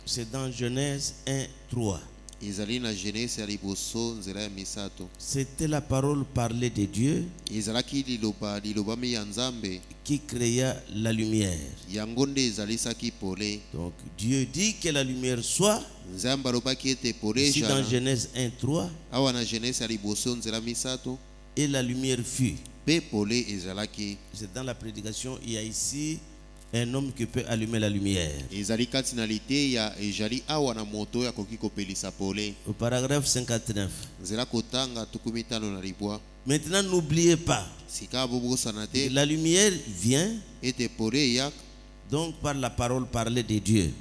C'est dans Genèse 1, 3. C'était la parole parlée de Dieu qui créa la lumière. Donc Dieu dit que la lumière soit. Ici dans Genèse 1, 3. Et la lumière fut. C'est dans la prédication, il y a ici un homme qui peut allumer la lumière. Au paragraphe 59. Maintenant, n'oubliez pas, la lumière vient donc par la parole parlée de Dieu.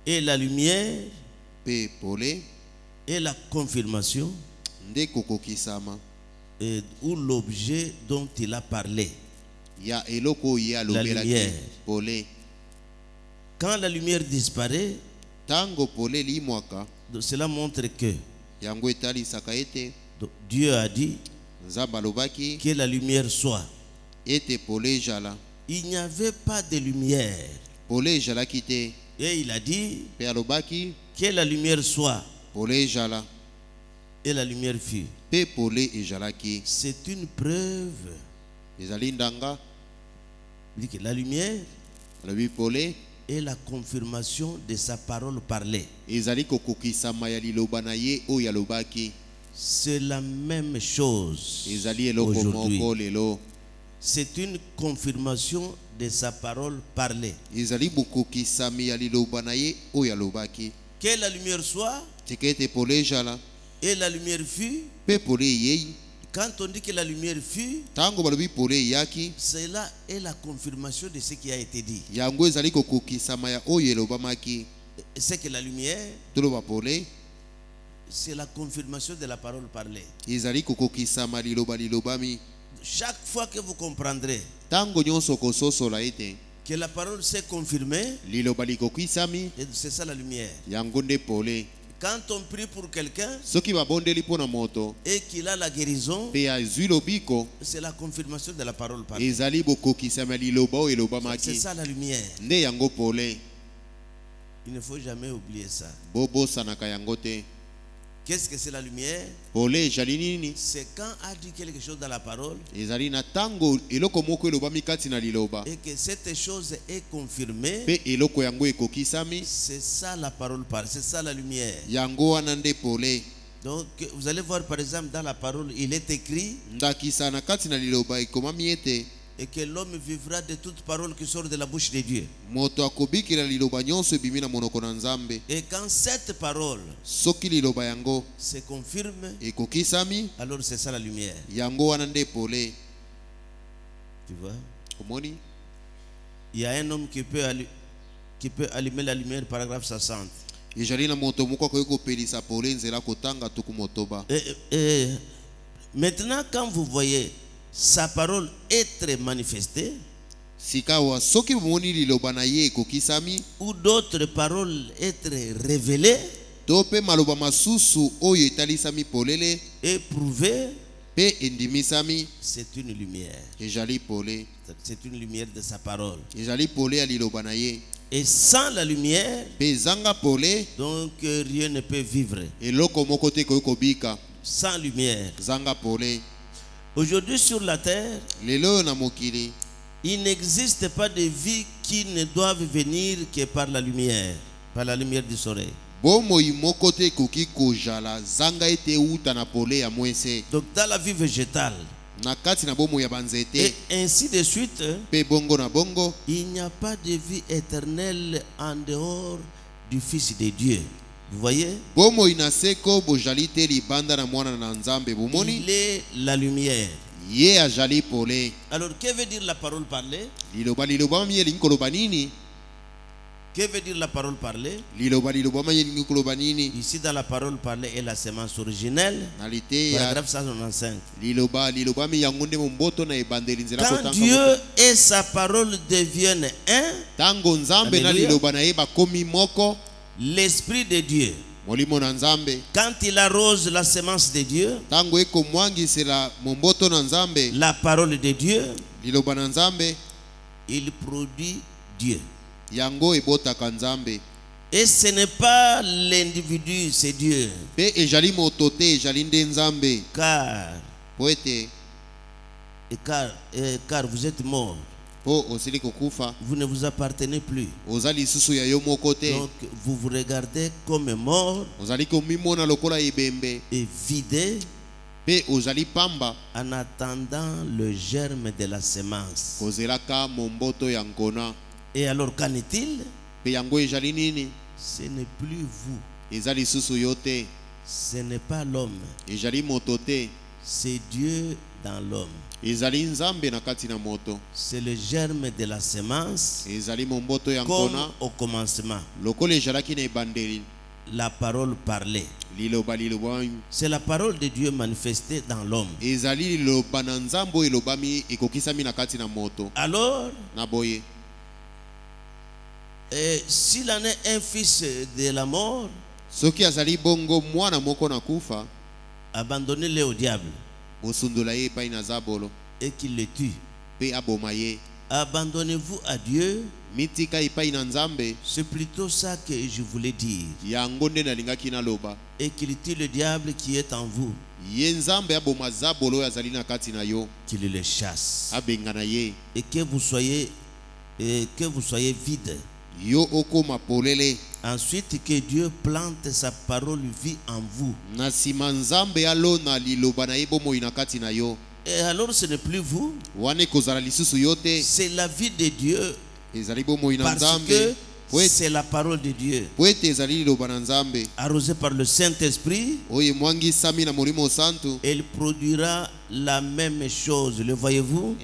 Et la lumière est la confirmation ou l'objet dont il a parlé. La lumière. Quand la lumière disparaît, cela montre que Dieu a dit que la lumière soit. Il n'y avait pas de lumière. Et il a dit que la lumière soit. Et la lumière fut. C'est une preuve que la lumière est la confirmation de sa parole parlée. C'est la même chose aujourd'hui. C'est une confirmation de sa parole parlée. Que la lumière soit. Et la lumière fut. Quand on dit que la lumière fut, cela est la confirmation de ce qui a été dit. C'est que la lumière, c'est la confirmation de la parole parlée. Chaque fois que vous comprendrez que la parole s'est confirmée, c'est ça la lumière. Quand on prie pour quelqu'un et qu'il a la guérison, c'est la confirmation de la parole parlée. C'est ça la lumière. Il ne faut jamais oublier ça. Qu'est-ce que c'est la lumière? C'est quand a dit quelque chose dans la parole et que cette chose est confirmée. C'est ça la parole parlée, c'est ça la lumière. Donc vous allez voir par exemple dans la parole, il est écrit et que l'homme vivra de toute parole qui sort de la bouche de Dieu. Et quand cette parole se confirme, alors c'est ça la lumière. Tu vois? Il y a un homme qui peut allumer la lumière, paragraphe 60. Maintenant quand vous voyez sa parole être manifestée, ou d'autres paroles être révélées, éprouvées, c'est une lumière. C'est une lumière de sa parole. Et sans la lumière, donc rien ne peut vivre. Sans lumière. Aujourd'hui sur la terre, il n'existe pas de vie qui ne doive venir que par la lumière du soleil. Donc dans la vie végétale, et ainsi de suite, il n'y a pas de vie éternelle en dehors du Fils de Dieu. Vous voyez? Il est la lumière. Alors que veut dire la parole parlée? Que veut dire la parole parlée? Ici dans la parole parlée est la semence originelle. Paragraphe 195. Quand Dieu et sa parole deviennent un, l'Esprit de Dieu, quand il arrose la semence de Dieu, la parole de Dieu, liloba na nzambe il produit Dieu. Yango ebotaka nzambe. Et ce n'est pas l'individu, c'est Dieu. Pe ejali moto te, ejali nde nzambe. Car vous êtes mort. Vous ne vous appartenez plus. Donc vous vous regardez comme mort et vidé en attendant le germe de la semence. Et alors qu'en est-il? Ce n'est plus vous. Ce n'est pas l'homme. C'est Dieu dans l'homme. C'est le germe de la semence comme au commencement. La parole parlée. C'est la parole de Dieu manifestée dans l'homme. Alors, s'il en est un fils de la mort, abandonnez-le au diable et qu'il le tue. Abandonnez-vous à Dieu. C'est plutôt ça que je voulais dire. Et qu'il tue le diable qui est en vous. Qu'il le chasse. Et que vous soyez vide. Ensuite que Dieu plante sa parole vie en vous. Et alors ce n'est plus vous. C'est la vie de Dieu. Parce que c'est la parole de Dieu. Arrosée par le Saint-Esprit, elle produira la même chose. Le voyez-vous?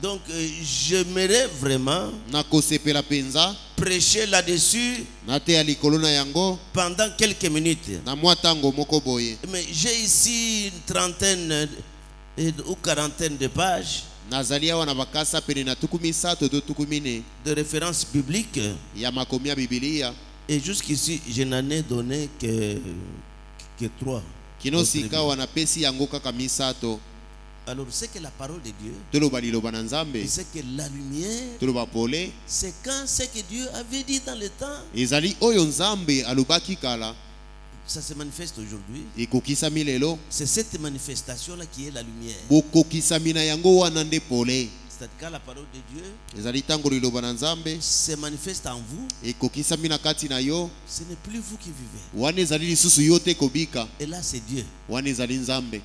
Donc j'aimerais vraiment prêcher là-dessus pendant quelques minutes. Mais j'ai ici une trentaine ou quarantaine de pages de références bibliques. Et jusqu'ici, je n'en ai donné que 3. Alors, c'est que la parole de Dieu, c'est que la lumière, c'est quand ce que Dieu avait dit dans le temps, ça se manifeste aujourd'hui. C'est cette manifestation-là qui est la lumière. C'est quand la parole de Dieu se manifeste en vous, ce n'est plus vous qui vivez. Et là c'est Dieu.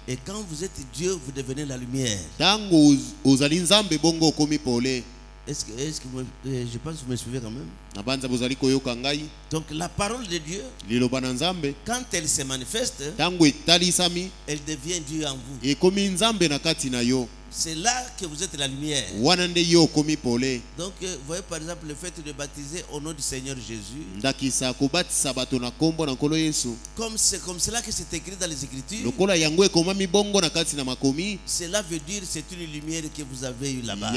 Et quand vous êtes Dieu, vous devenez la lumière. Est-ce que je pense que vous me suivez quand même? Donc la parole de Dieu, quand elle se manifeste, elle devient Dieu en vous. C'est là que vous êtes la lumière. Donc vous voyez par exemple le fait de baptiser au nom du Seigneur Jésus. Comme c'est comme cela que c'est écrit dans les Écritures. Cela veut dire que c'est une lumière que vous avez eue là-bas.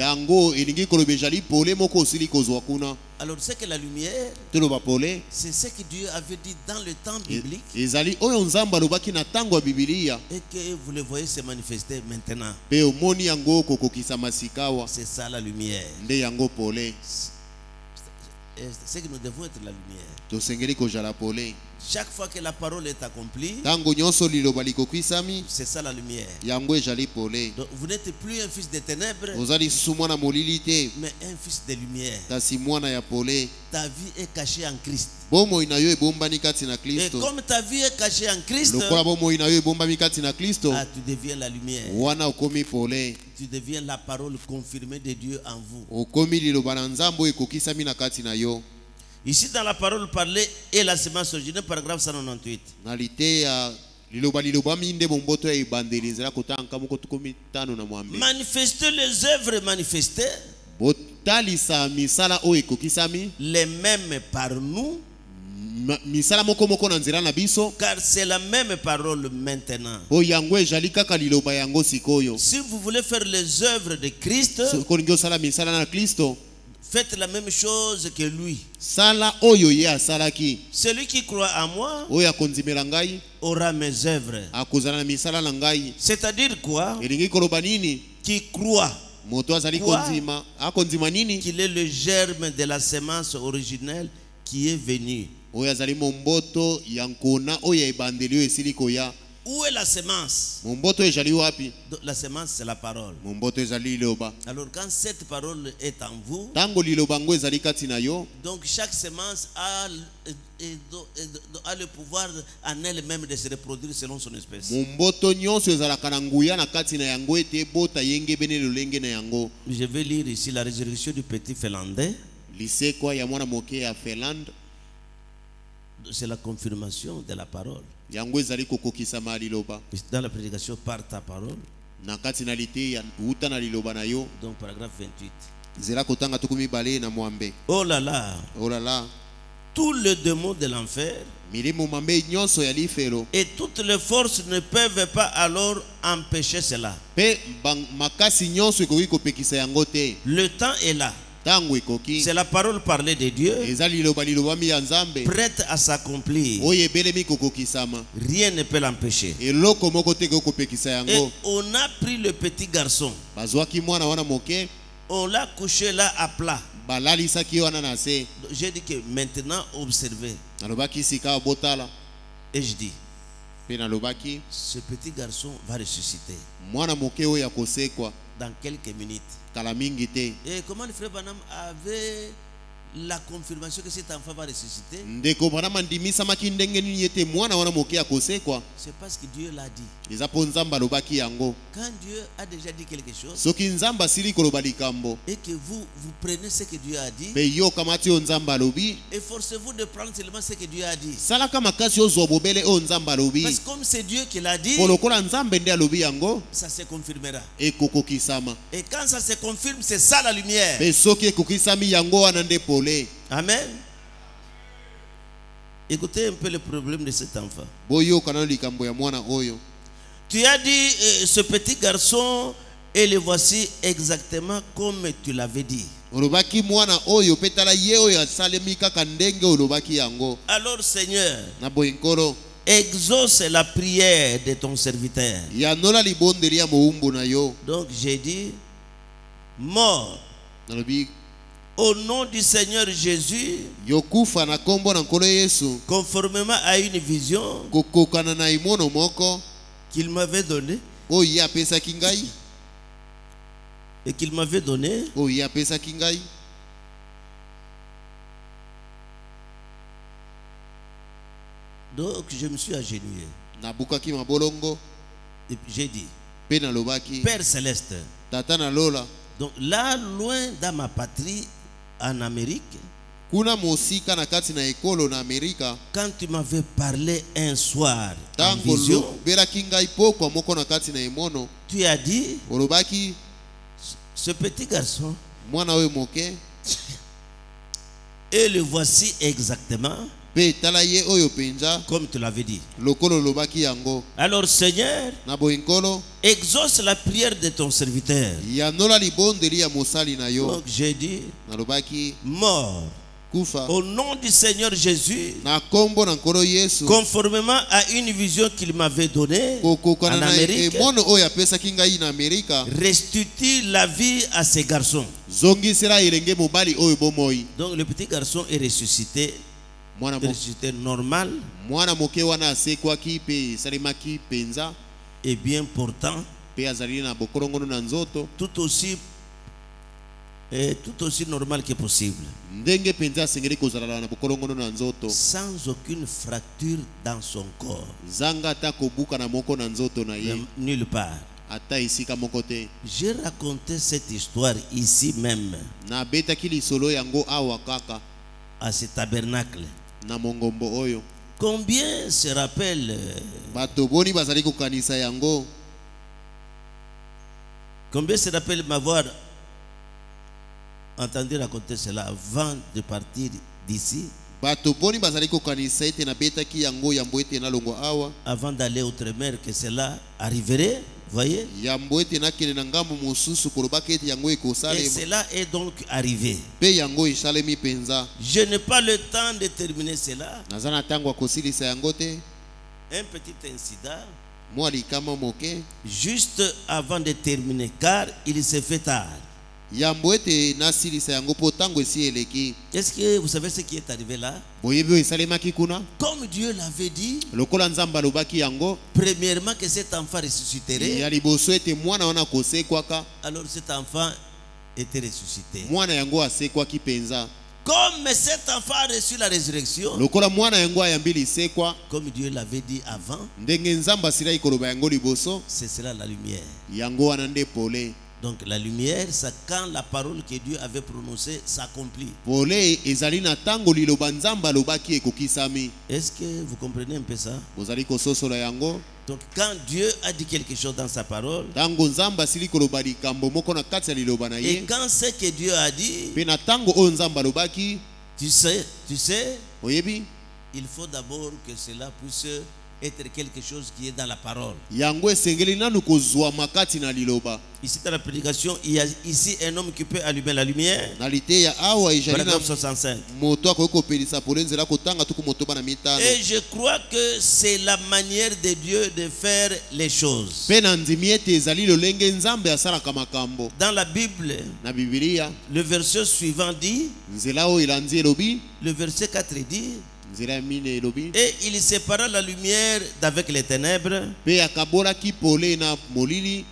Alors c'est que la lumière, c'est ce que Dieu avait dit dans le temps biblique. Et que vous le voyez se manifester maintenant. C'est ça la lumière. C'est que nous devons être la lumière. Chaque fois que la parole est accomplie, c'est ça la lumière. Donc, vous n'êtes plus un fils de ténèbres, mais un fils de lumière. Ta vie est cachée en Christ. Et comme ta vie est cachée en Christ, tu deviens la lumière. Tu deviens la parole confirmée de Dieu en vous. Ici dans la parole parlée et la semence originelle, paragraphe 198. Manifester les œuvres manifestées, les mêmes par nous, car c'est la même parole maintenant. Si vous voulez faire les œuvres de Christ, faites la même chose que lui. Sala oyo ye asalaki. Celui qui croit en moi oyo akondimela ngai aura mes œuvres. akozala na misala na ngai. C'est-à-dire quoi? Elingi koloba nini? Qui croit moto azali kondima akondima nini? Qu'il est le germe de la semence originelle qui est venu. Oyo azali momboto yankona oyo ebandeli oyo esili koya. Où est la semence? Momboto ezali wapi? La semence, c'est la parole. Momboto ezali liloba. Alors quand cette parole est en vous, tango liloba ngo ezali kati na yo, donc chaque semence a le pouvoir en elle-même de se reproduire selon son espèce. Momboto nyonso ezalaka na nguya na kati na yango ete bota yenge bene lolenge na yango. Je vais lire ici la résurrection du petit Finlandais. Lisekwa ya mwana moke ya Finlande. C'est la confirmation de la parole. Yango ezali kokokisama liloba. Dans la prédication par ta parole. Na kati na lite ya uta na liloba na yo. Donc paragraphe 28. Zela kotanga tukumi bale na mwambe. Oh là là. Oh là là. Tous les démons de l'enfer et toutes les forces ne peuvent pas alors empêcher cela. Le temps est là. C'est la parole parlée de Dieu, prête à s'accomplir. Rien ne peut l'empêcher. Et on a pris le petit garçon. On l'a couché là à plat. J'ai dit que maintenant observez. Et je dis, ce petit garçon va ressusciter dans quelques minutes. Et comment le frère Branham avait la confirmation que cet enfant va ressusciter? C'est parce que Dieu l'a dit. Quand Dieu a déjà dit quelque chose et que vous prenez ce que Dieu a dit, efforcez-vous de prendre seulement ce que Dieu a dit. Parce que comme c'est Dieu qui l'a dit, ça se confirmera. Et quand ça se confirme, c'est ça la lumière. Amen. Écoutez un peu le problème de cet enfant. Tu as dit ce petit garçon et le voici exactement comme tu l'avais dit. Alors Seigneur, exauce la prière de ton serviteur. Donc j'ai dit, mort au nom du Seigneur Jésus, conformément à une vision qu'il m'avait donnée et qu'il m'avait donnée, donc je me suis agenouillé. J'ai dit, Père Céleste, donc là loin dans ma patrie en Amérique, quand tu m'avais parlé un soir en vision, tu as dit, ce petit garçon, et le voici exactement comme tu l'avais dit. Alors Seigneur, exauce la prière de ton serviteur. Donc j'ai dit, mort au nom du Seigneur Jésus, conformément à une vision qu'il m'avait donnée en Amérique, restitue la vie à ces garçons. Donc le petit garçon est ressuscité. Ressuscité normal et bien portant, tout aussi normal que possible, sans aucune fracture dans son corps, nulle part. J'ai raconté cette histoire ici même à ce tabernacle. Combien se rappellent m'avoir entendu raconter cela avant de partir d'ici, avant d'aller outre-mer, que cela arriverait? Voyez? Et cela est donc arrivé. Je n'ai pas le temps de terminer cela. Un petit incident. Juste avant de terminer, car il s'est fait tard. Est-ce que vous savez ce qui est arrivé là? Comme Dieu l'avait dit, premièrement que cet enfant ressusciterait, alors cet enfant était ressuscité. Comme cet enfant a reçu la résurrection, comme Dieu l'avait dit avant, c'est cela la lumière. Donc la lumière, c'est quand la parole que Dieu avait prononcée s'accomplit. Est-ce que vous comprenez un peu ça? Donc quand Dieu a dit quelque chose dans sa parole, et quand c'est que Dieu a dit, tu sais, il faut d'abord que cela puisse être quelque chose qui est dans la parole. Ici dans la prédication, il y a ici un homme qui peut allumer la lumière. Paragraphe 65. Et je crois que c'est la manière de Dieu de faire les choses. Dans la Bible, le verset suivant dit, le verset 4 dit, et il sépara la lumière d'avec les ténèbres.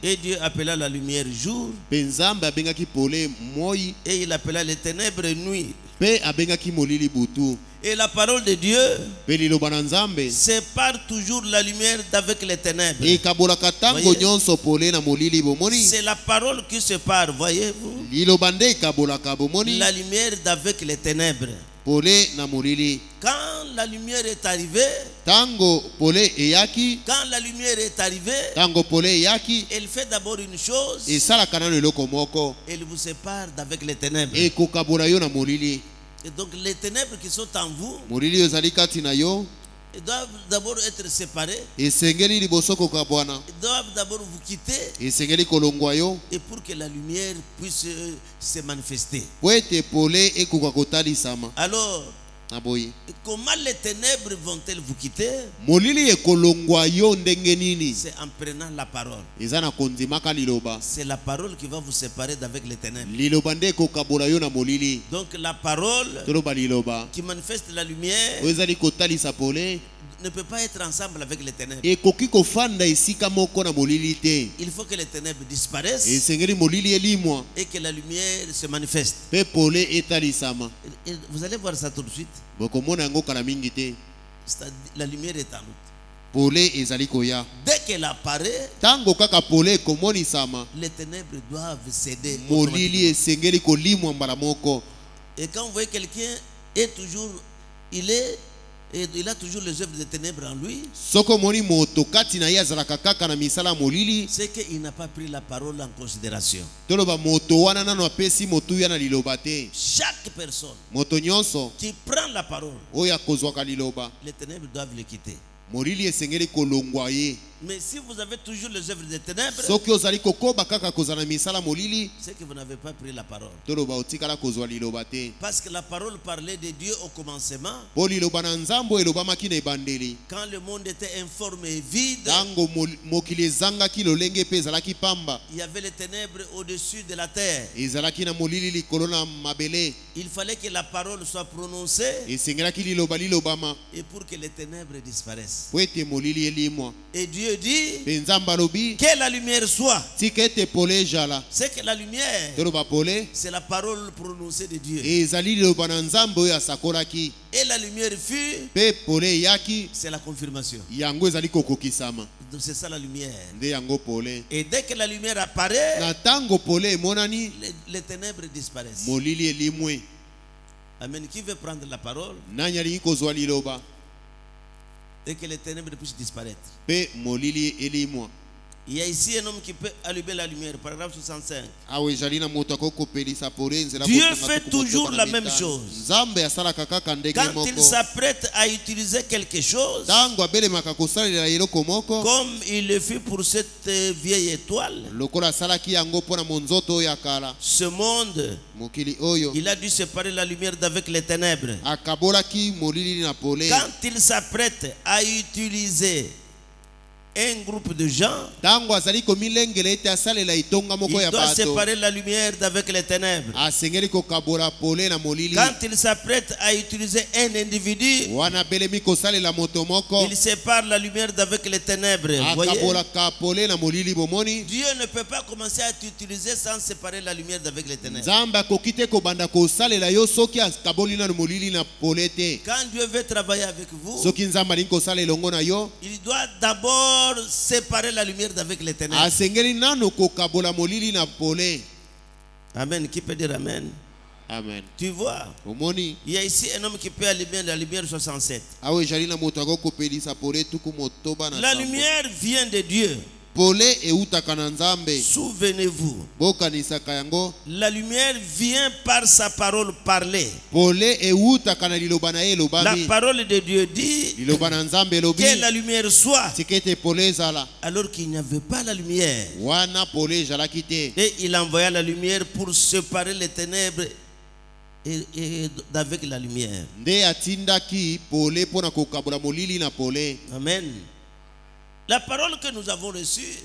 Et Dieu appela la lumière jour. Et il appela les ténèbres nuit. Et la parole de Dieu sépare toujours la lumière d'avec les ténèbres. C'est la parole qui sépare, voyez-vous, la lumière d'avec les ténèbres. Quand la lumière est arrivée, elle fait d'abord une chose, elle vous sépare d'avec les ténèbres. Et donc les ténèbres qui sont en vous, ils doivent d'abord être séparés. Ils doivent d'abord vous quitter. Et pour que la lumière puisse se manifester. Alors, comment les ténèbres vont-elles vous quitter? C'est en prenant la parole. C'est la parole qui va vous séparer d'avec les ténèbres. Donc la parole qui manifeste la lumière ne peut pas être ensemble avec les ténèbres. Il faut que les ténèbres disparaissent et que la lumière se manifeste. Et vous allez voir ça tout de suite. La lumière est en route. Dès qu'elle apparaît, les ténèbres doivent céder. Et quand vous voyez quelqu'un est toujours, il a toujours les œuvres des ténèbres en lui, c'est qu'il n'a pas pris la parole en considération. Chaque personne qui prend la parole, les ténèbres doivent le quitter. Mais si vous avez toujours les œuvres des ténèbres, c'est que vous n'avez pas pris la parole. Parce que la parole parlait de Dieu au commencement. Quand le monde était informe et vide, il y avait les ténèbres au-dessus de la terre. Il fallait que la parole soit prononcée et pour que les ténèbres disparaissent. Et Dieu dit que la lumière soit. C'est que la lumière, c'est la parole prononcée de Dieu. Et la lumière fut, c'est la confirmation. Donc c'est ça la lumière. Et dès que la lumière apparaît, les ténèbres disparaissent. Amen. Qui veut prendre la parole et que les ténèbres puissent disparaître? Il y a ici un homme qui peut allumer la lumière, paragraphe 65. Dieu fait toujours la même chose. Quand il s'apprête à utiliser quelque chose, comme il le fait pour cette vieille étoile, ce monde, il a dû séparer la lumière d'avec les ténèbres. Quand il s'apprête à utiliser un groupe de gens, il doit séparer la lumière d'avec les ténèbres. Quand il s'apprête à utiliser un individu, il sépare la lumière d'avec les ténèbres. Dieu ne peut pas commencer à t'utiliser sans séparer la lumière d'avec les ténèbres. Quand Dieu veut travailler avec vous, il doit d'abord séparer la lumière d'avec les ténèbres. Amen. Qui peut dire amen? Amen. Tu vois, il y a ici un homme qui peut allumer la lumière 67. La lumière vient de Dieu. Souvenez-vous, la lumière vient par sa parole parlée. La parole de Dieu dit que la lumière soit, alors qu'il n'y avait pas la lumière. Et il envoya la lumière pour séparer les ténèbres et d'avec la lumière. Amen. La parole que nous avons reçue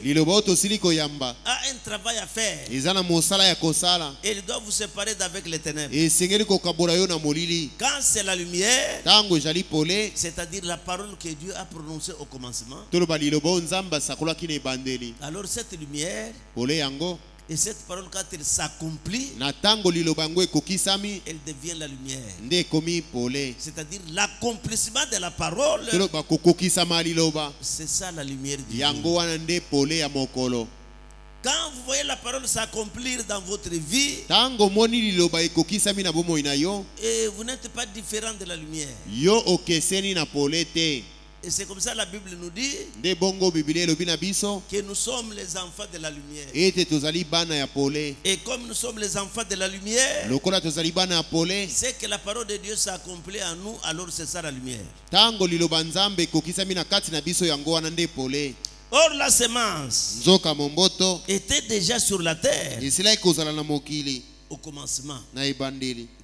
a un travail à faire. Et il doit vous séparer d'avec les ténèbres. Quand c'est la lumière, c'est-à-dire la parole que Dieu a prononcée au commencement, alors cette lumière, et cette parole, quand elle s'accomplit, elle devient la lumière. C'est-à-dire l'accomplissement de la parole. C'est ça la lumière du jour. Quand vous voyez la parole s'accomplir dans votre vie, et vous n'êtes pas différent de la lumière. Et c'est comme ça la Bible nous dit que nous sommes les enfants de la lumière. Et comme nous sommes les enfants de la lumière, c'est que la parole de Dieu s'accomplit en nous, alors c'est ça la lumière. Or la semence était déjà sur la terre au commencement.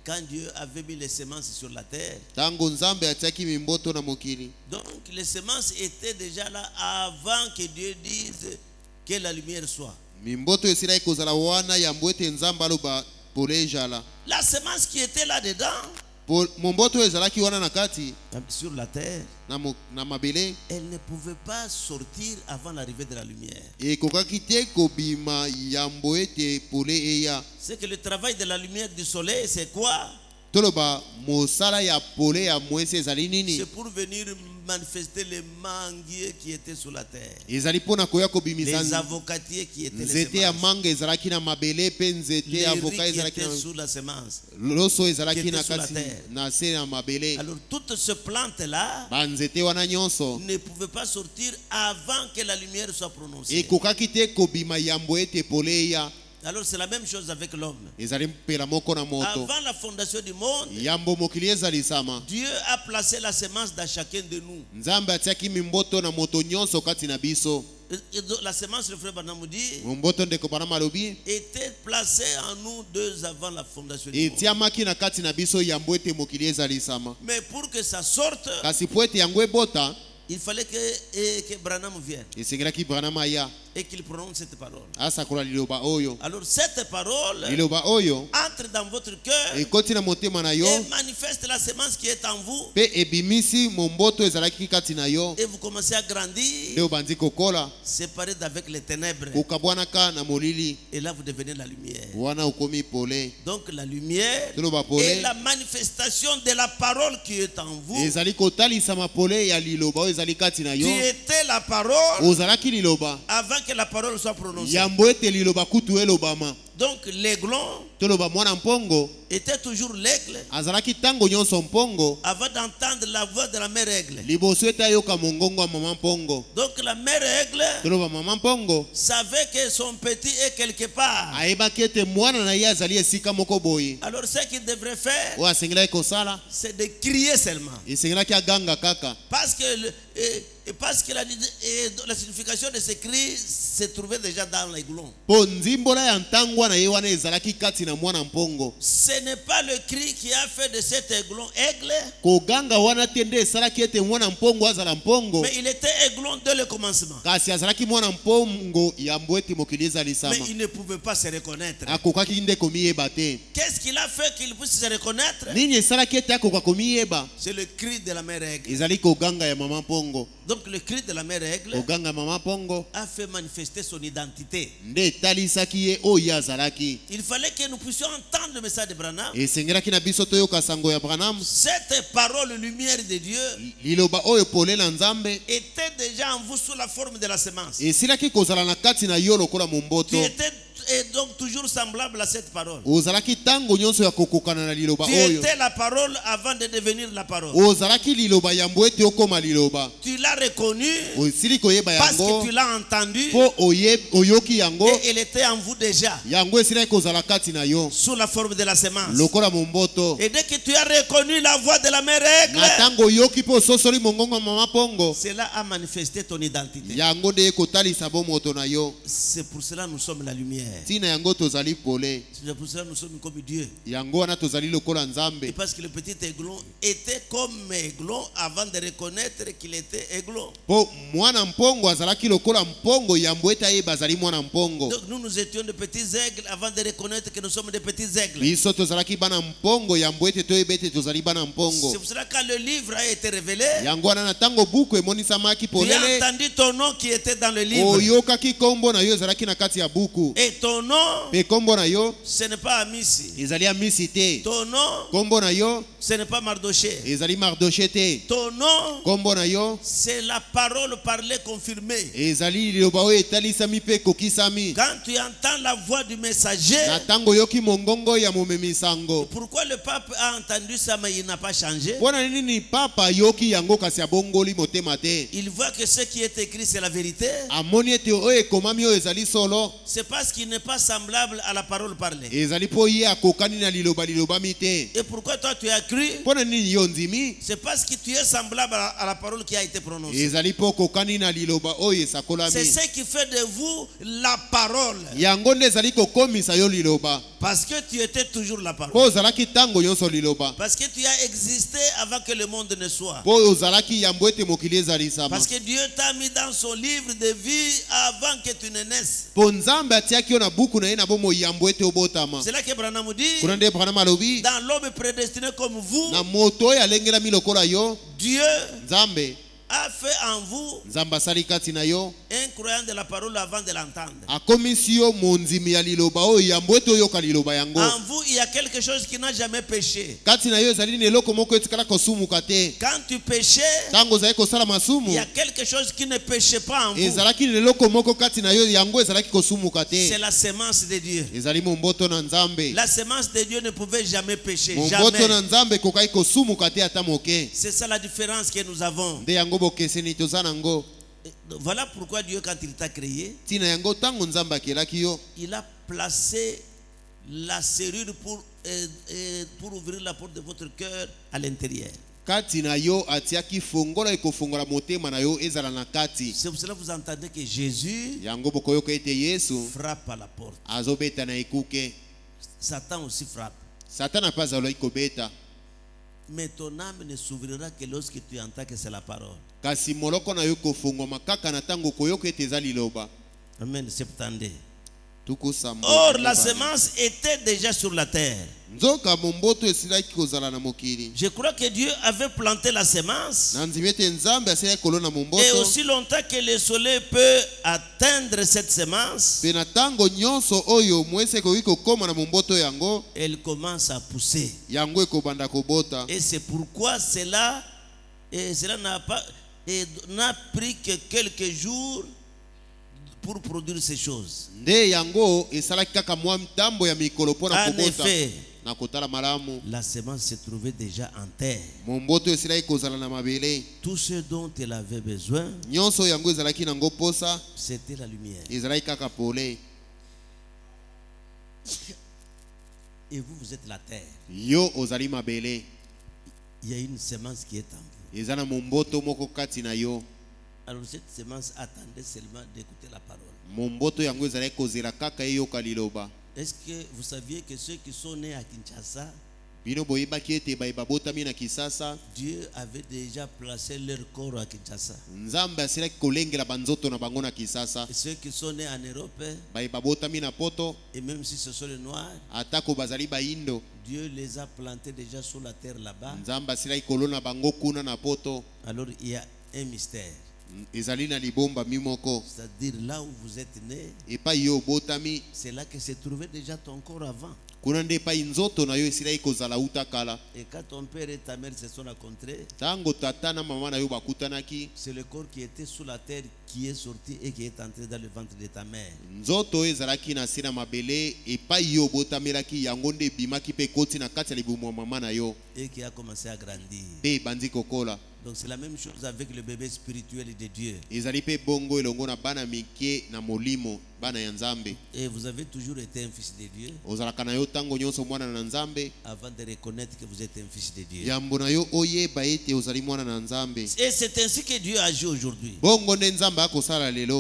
Quand Dieu avait mis les semences sur la terre, donc les semences étaient déjà là avant que Dieu dise que la lumière soit. La semence qui était là dedans, sur la terre, elle ne pouvait pas sortir avant l'arrivée de la lumière. C'est que le travail de la lumière du soleil, c'est quoi? C'est pour venir manifester les manguiers qui étaient sur la terre, les avocatiers qui étaient les semences, les riz qui étaient sous la semence, qui étaient sous la terre. Alors toutes ces plantes-là ne pouvaient pas sortir avant que la lumière soit prononcée. Alors c'est la même chose avec l'homme. Avant la fondation du monde, Dieu a placé la semence dans chacun de nous. La semence, le frère Branham dit, était placée en nous deux avant la fondation du monde. Mais pour que ça sorte, il fallait que Branham vienne et qu'il prononce cette parole. Alors cette parole entre dans votre cœur et manifeste la semence qui est en vous. Et vous commencez à grandir, séparé d'avec les ténèbres. Et là vous devenez la lumière. Donc la lumière est la manifestation de la parole qui est en vous. Tu étais la parole avant que la parole soit prononcée. Donc l'aiglon était toujours l'aigle avant d'entendre la voix de la mère aigle. Donc la mère aigle savait que son petit est quelque part. Alors ce qu'il devrait faire, c'est de crier seulement. Parce que la signification de ce cri se trouvait déjà dans l'aiglon. Ce n'est pas le cri qui a fait de cet aiglon aigle, mais il était aiglon dès le commencement. Mais il ne pouvait pas se reconnaître. Qu'est-ce qu'il a fait qu'il puisse se reconnaître? C'est le cri de la mère aigle. Donc le cri de la mère aigle a fait manifester son identité. Il fallait que nous puissions entendre le message de Branham. Cette parole, lumière de Dieu, était déjà en vous sous la forme de la semence. Tu étais donc toujours semblable à cette parole. Tu étais la parole avant de devenir la parole. Tu l'as reconnu parce que tu l'as entendu et elle était en vous déjà sous la forme de la semence. Et dès que tu as reconnu la voix de la mère aigle, cela a manifesté ton identité. C'est pour cela que nous sommes la lumière. C'est pour cela que nous sommes comme Dieu. Et parce que le petit aiglon était comme aiglon avant de reconnaître qu'il était aiglon. Donc nous étions de petits aigles avant de reconnaître que nous sommes des petits aigles. C'est pour cela que quand le livre a été révélé, tu as entendu ton nom qui était dans le livre. Et ton nom, ce n'est pas Amissi. Ton nom, ce n'est pas Mardoché. Ton nom, c'est la parole parlée confirmée. Quand tu entends la voix du messager, pourquoi le pape a entendu ça mais il n'a pas changé? Il voit que ce qui est écrit c'est la vérité. C'est parce qu'il n'est pas semblable à la parole parlée. Et pourquoi toi tu as cru? C'est parce que tu es semblable à la parole qui a été prononcée. C'est ce qui fait de vous la parole. Parce que tu étais toujours la parole. Parce que tu as existé avant que le monde ne soit. Parce que Dieu t'a mis dans son livre de vie avant que tu ne naisses. C'est là que Branham dit, dans l'homme prédestiné comme vous, Dieu a fait en vous un croyant de la parole avant de l'entendre. En vous, il y a quelque chose qui n'a jamais péché. Quand tu péchais, il y a quelque chose qui ne péchait pas en vous. C'est la semence de Dieu. La semence de Dieu ne pouvait jamais pécher. Jamais. C'est ça la différence que nous avons. Voilà pourquoi Dieu, quand il t'a créé, il a placé la serrure pour ouvrir la porte de votre cœur à l'intérieur. C'est pour cela que vous entendez que Jésus frappe à la porte. Satan aussi frappe. Mais ton âme ne s'ouvrira que lorsque tu entends que c'est la parole. Amen. Or, la semence était déjà sur la terre. Je crois que Dieu avait planté la semence. Et aussi longtemps que le soleil peut atteindre cette semence, elle commence à pousser. Et c'est pourquoi cela n'a pas... Et n'a pris que quelques jours pour produire ces choses. En effet, la semence se trouvait déjà en terre. Tout ce dont elle avait besoin, c'était la lumière. Et vous, vous êtes la terre. Il y a une semence qui est en vous. Alors cette semence attendait seulement d'écouter la parole. Est-ce que vous saviez que ceux qui sont nés à Kinshasa, Dieu avait déjà placé leur corps à Kinshasa? Et ceux qui sont nés en Europe, et même si ce sont les Noirs, Dieu les a plantés déjà sur la terre là-bas. Alors il y a un mystère. C'est-à-dire là où vous êtes né, c'est là que se trouvait déjà ton corps avant. Et quand ton père et ta mère se sont rencontrés, c'est le corps qui était sous la terre qui est sorti et qui est entré dans le ventre de ta mère. Et qui a commencé à grandir. Donc c'est la même chose avec le bébé spirituel de Dieu. Et vous avez toujours été un fils de Dieu avant de reconnaître que vous êtes un fils de Dieu. Et c'est ainsi que Dieu agit aujourd'hui.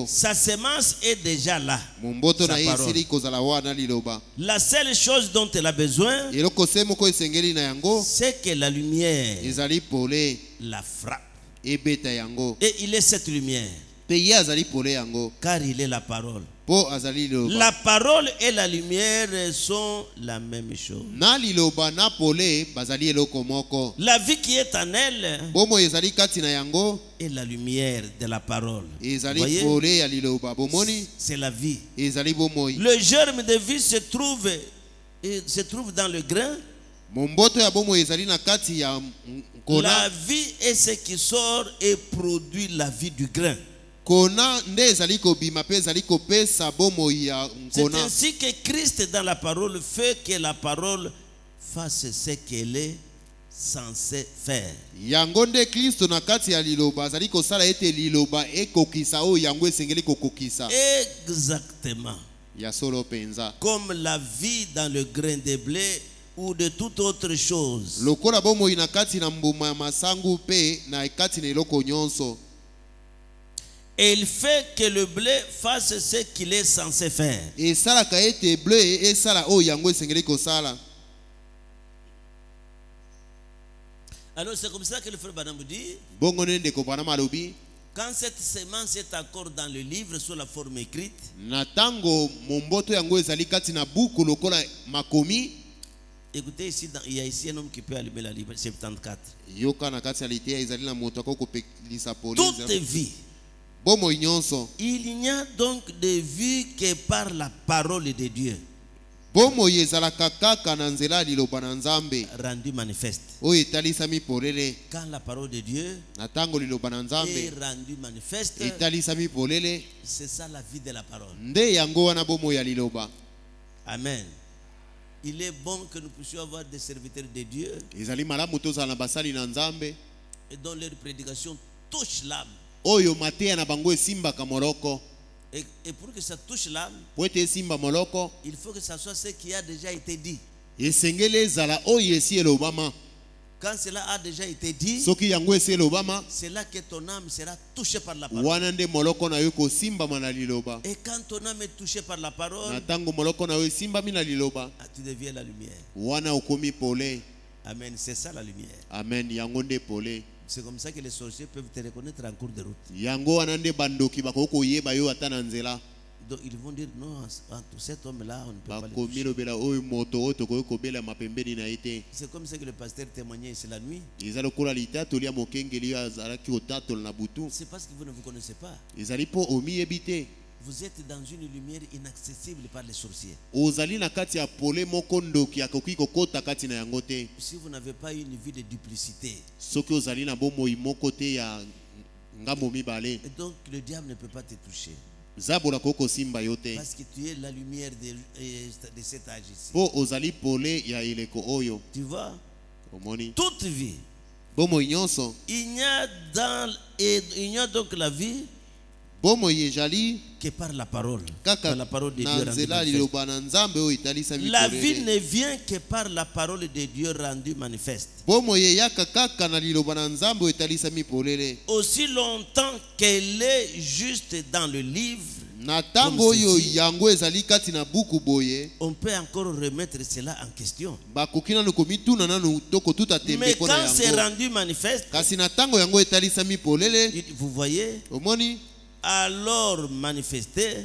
Sa semence est déjà là. La seule chose dont elle a besoin, c'est que la lumière la frappe. Et il est cette lumière, car il est la parole. La parole et la lumière sont la même chose. La vie qui est en elle est la lumière de la parole. C'est la vie. Le germe de vie se trouve dans le grain. La vie est ce qui sort et produit la vie du grain. C'est ainsi que Christ dans la parole fait que la parole fasse ce qu'elle est censée faire. Exactement. Comme la vie dans le grain de blé ou de toute autre chose. Et il fait que le blé fasse ce qu'il est censé faire. Alors c'est comme ça que le frère Branham dit, quand cette semence est encore dans le livre sous la forme écrite, écoutez, ici, il y a ici un homme qui peut allumer la livre 74. Toute vie. Il n'y a donc de vie que par la parole de Dieu. Rendu manifeste. Quand la parole de Dieu est rendue manifeste, c'est ça la vie de la parole. Amen. Il est bon que nous puissions avoir des serviteurs de Dieu et dont leur prédication touche l'âme. Et pour que ça touche l'âme, il faut que ça soit ce qui a déjà été dit. Quand cela a déjà été dit, c'est là que ton âme sera touchée par la parole. Et quand ton âme est touchée par la parole, tu deviens la lumière. Amen. C'est ça la lumière. Amen. C'est comme ça que les sorciers peuvent te reconnaître en cours de route. Donc ils vont dire non, entre cet homme-là, on ne peut pas le toucher. C'est comme ça que le pasteur témoignait, c'est la nuit. C'est parce que vous ne vous connaissez pas. Vous êtes dans une lumière inaccessible par les sorciers. Si vous n'avez pas une vie de duplicité, Et donc le diable ne peut pas te toucher. Parce que tu es la lumière de cet âge ici. Tu vois, toute vie. Il n'y a donc la vie que par la parole. Par la parole de Dieu manifeste. La vie ne vient que par la parole de Dieu rendue manifeste. Aussi longtemps qu'elle est juste dans le livre, on peut encore remettre cela en question. Mais quand c'est rendu manifeste, vous voyez, alors manifester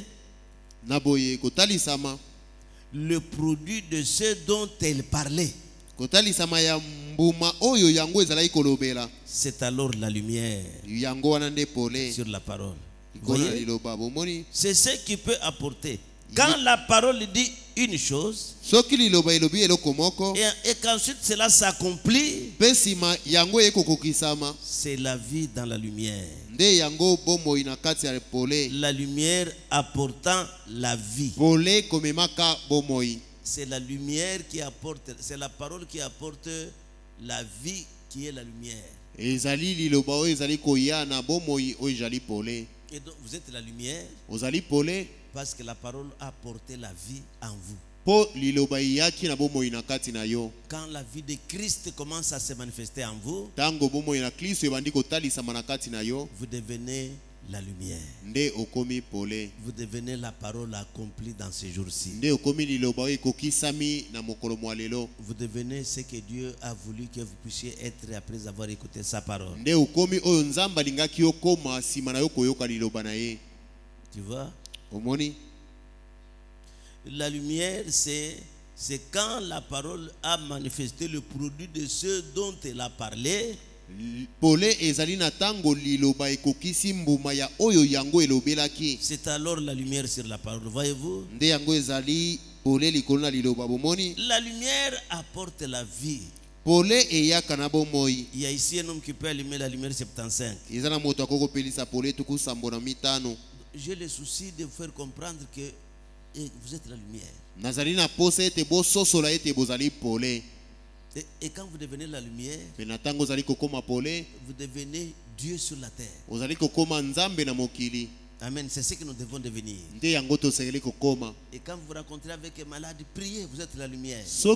le produit de ce dont elle parlait. C'est alors la lumière sur la parole. C'est ce qui peut apporter. Quand la parole dit une chose et qu'ensuite cela s'accomplit, c'est la vie dans la lumière. La lumière apportant la vie. C'est la lumière qui apporte, c'est la parole qui apporte la vie qui est la lumière. Et donc vous êtes la lumière parce que la parole a apporté la vie en vous. Quand la vie de Christ commence à se manifester en vous, vous devenez la lumière. Vous devenez la parole accomplie dans ces jours-ci. Vous devenez ce que Dieu a voulu que vous puissiez être après avoir écouté sa parole. Tu vois? La lumière, c'est quand la parole a manifesté le produit de ce dont elle a parlé. C'est alors la lumière sur la parole. Voyez-vous? La lumière apporte la vie. Il y a ici un homme qui peut allumer la lumière 75. J'ai le souci de vous faire comprendre que vous êtes la lumière. Et quand vous devenez la lumière, vous devenez Dieu sur la terre. Amen. C'est ce que nous devons devenir. Et quand vous vous rencontrez avec un malade, priez, vous êtes la lumière. Si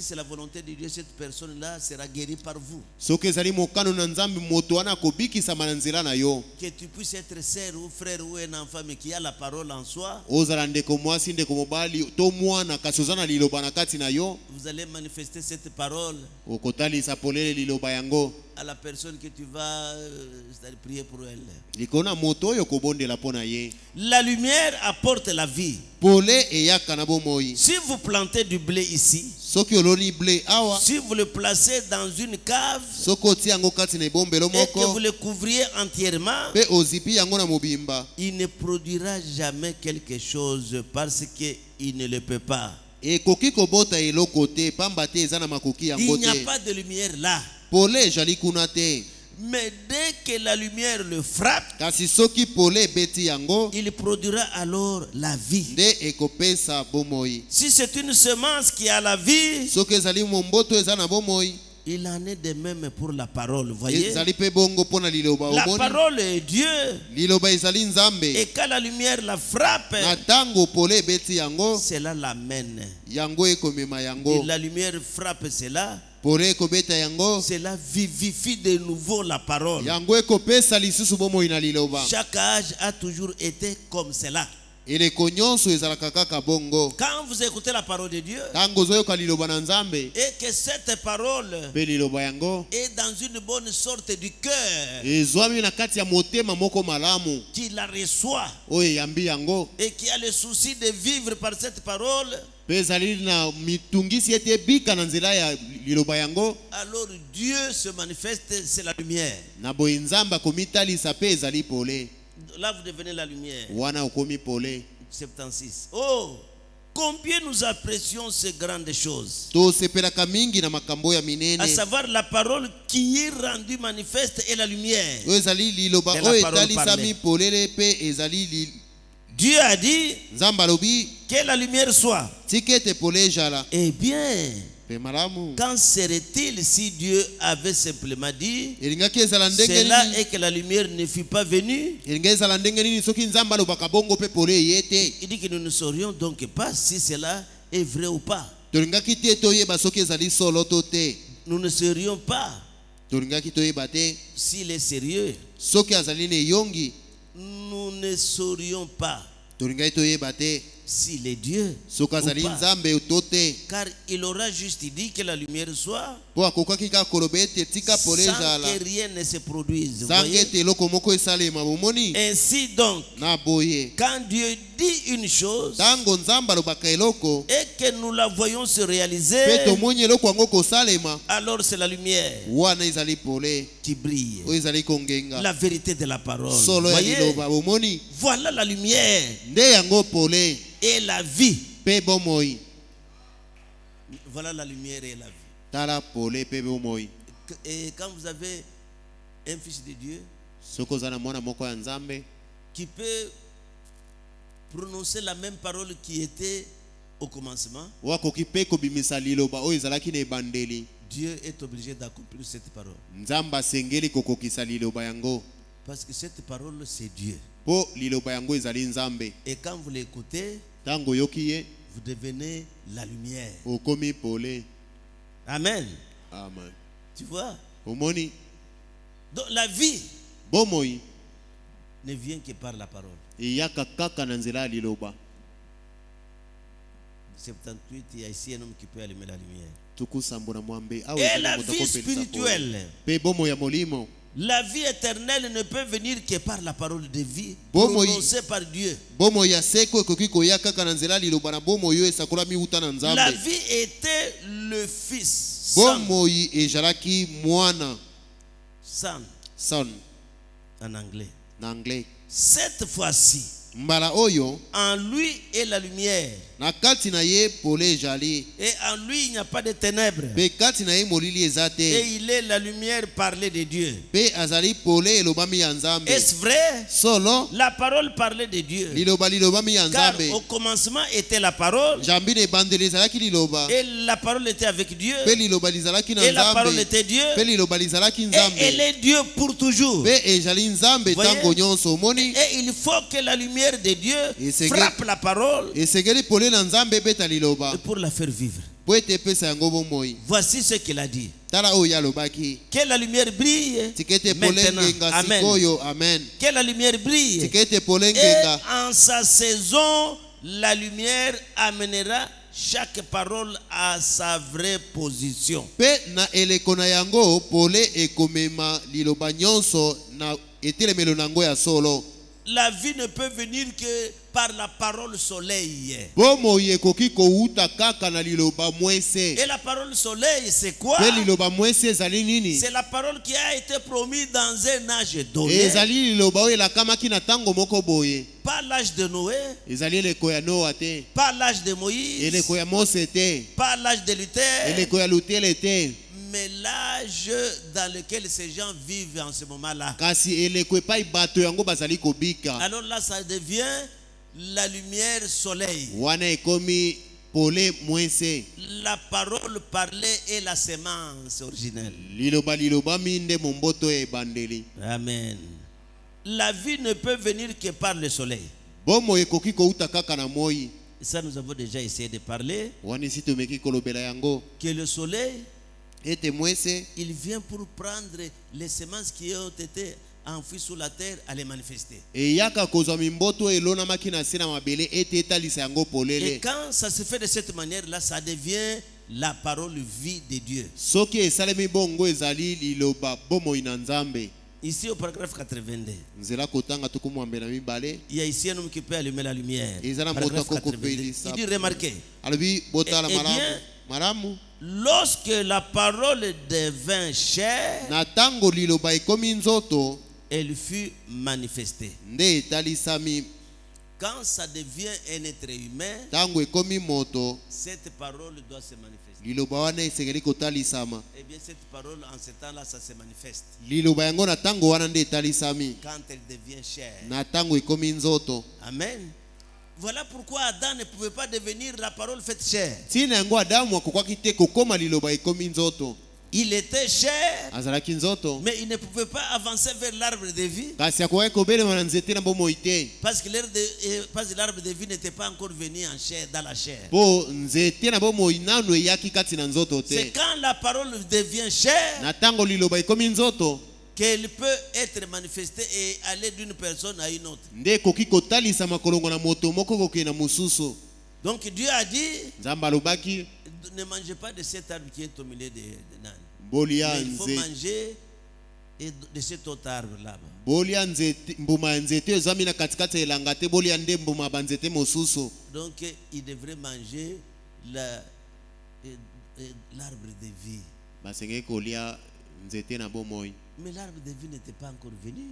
c'est la volonté de Dieu, cette personne-là sera guérie par vous. Que tu puisses être sœur ou frère ou un enfant, mais qui a la parole en soi, vous allez manifester cette parole à la personne que tu vas prier pour elle. La lumière apporte la vie. Si vous plantez du blé ici, si vous le placez dans une cave et que vous le couvriez entièrement, il ne produira jamais quelque chose parce qu'il ne le peut pas. Il n'y a pas de lumière là. Mais dès que la lumière le frappe, il produira alors la vie. Si c'est une semence qui a la vie, il en est de même pour la parole. Voyez? La parole est Dieu. Et quand la lumière la frappe, cela l'amène. Et la lumière frappe cela. Cela vivifie de nouveau la parole. Chaque âge a toujours été comme cela. Quand vous écoutez la parole de Dieu et que cette parole est dans une bonne sorte du cœur, qui la reçoit et qui a le souci de vivre par cette parole, alors Dieu se manifeste, c'est la lumière. Là vous devenez la lumière. 76. Oh, Combien nous apprécions ces grandes choses, à savoir la parole qui est rendue manifeste et la lumière. Dieu a dit que la lumière soit. Eh bien, quand serait-il si Dieu avait simplement dit cela et que la lumière ne fut pas venue? Il dit que nous ne saurions donc pas si cela est vrai ou pas. Nous ne saurions pas s'il est sérieux. Nous ne saurions pas s'il est Dieu ou pas. Car il aura juste dit que la lumière soit sans que rien ne se produise. Ainsi donc, quand Dieu dit une chose et que nous la voyons se réaliser, alors c'est la lumière qui brille, la vérité de la parole. Voyez? Voilà la lumière et la vie. Voilà la lumière et la vie. Et quand vous avez un fils de Dieu qui peut prononcer la même parole qui était au commencement, Dieu est obligé d'accomplir cette parole. Parce que cette parole, c'est Dieu. Et quand vous l'écoutez, vous devenez la lumière. Amen. Amen. Tu vois? Donc la vie ne vient que par la parole. 78, il y a ici un homme qui peut allumer la lumière. Et la vie spirituelle, la vie éternelle ne peut venir que par la parole de vie prononcée par Dieu. La vie était le Fils. Son. En anglais. Cette fois-ci, en lui est la lumière. Et en lui il n'y a pas de ténèbres. Et il est la lumière parlée de Dieu. Est-ce vrai? La parole parlait de Dieu. Car au commencement était la parole. Et la parole était avec Dieu. Et la parole était Dieu. Et elle est Dieu pour toujours. Et il faut que la lumière de Dieu frappe la parole et pour la faire vivre. Voici ce qu'il a dit. Que la lumière brille maintenant. Amen. Que la lumière brille. Et en sa saison, la lumière amènera chaque parole à sa vraie position. La vie ne peut venir que par la parole soleil. Et la parole soleil, c'est quoi? C'est la parole qui a été promise dans un âge donné. Pas l'âge de Noé, pas l'âge de Moïse, pas l'âge de Luther, mais l'âge dans lequel ces gens vivent en ce moment-là. Alors là, ça devient la lumière soleil. La parole parlée est la sémence originelle. Amen. La vie ne peut venir que par le soleil. Ça, nous avons déjà essayé de parler. Que le soleil, il vient pour prendre les semences qui ont été enfouies sous la terre à les manifester. Et quand ça se fait de cette manière-là, ça devient la parole vie de Dieu. Ici au paragraphe 82, il y a ici un homme qui peut allumer la lumière. Paragraphe 82. Il dit remarquez. Eh bien, lorsque la parole devint chair, elle fut manifestée. Quand ça devient un être humain, cette parole doit se manifester. Eh bien, cette parole en ce temps-là, ça se manifeste. Quand elle devient chair. Amen. Voilà pourquoi Adam ne pouvait pas devenir la parole faite chair. Il était chair, mais il ne pouvait pas avancer vers l'arbre de vie. Parce que l'arbre de vie n'était pas encore venu en chair, dans la chair. C'est quand la parole devient chair qu'elle peut être manifestée et aller d'une personne à une autre. Donc Dieu a dit, ne mangez pas de cet arbre qui est au milieu des nains. Mais il faut manger de cet autre arbre là-bas. Donc il devrait manger l'arbre de vie. Mais l'arbre de vie n'était pas encore venu.